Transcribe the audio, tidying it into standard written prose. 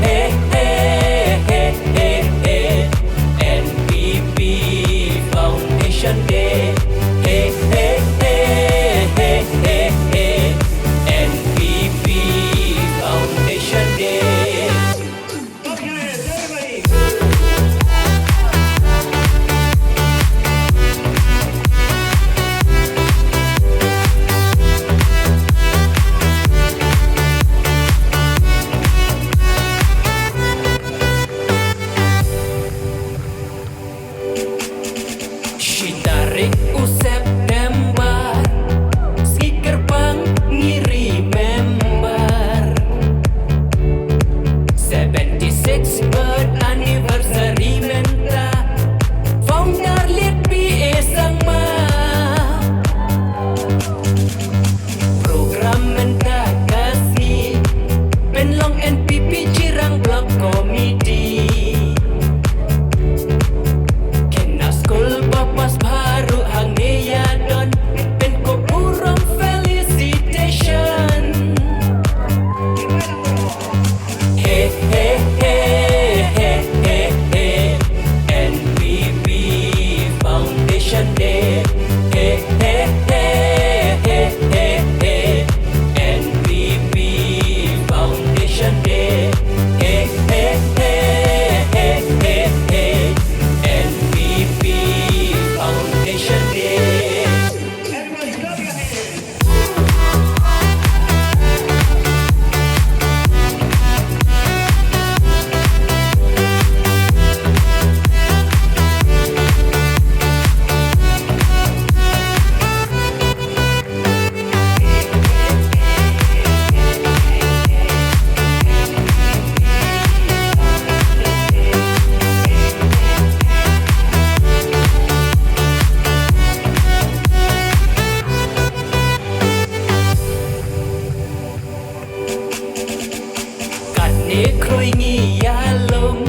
hey, hey, hey, hey, hey. NPP Foundation Day. Hey, hey, hey, hey, hey, hey. NPP Foundation Day. Clap your hands, everybody. She tarik September, skiker bang ngiri member 76 birth anniversary menta founder lihat PA sang ma program menta kasih penlong NPP Cirang Block Committee Kena skul papas baru hangnya don penko burung felicitation Hey hey hey hey hey hey NPP Foundation Day Hey hey hey hey hey hey NPP Foundation Day Hey hey hey hey hey hey NPP Foundation Day Everybody, clap your hands. Cắt nê khôi nghi ya lông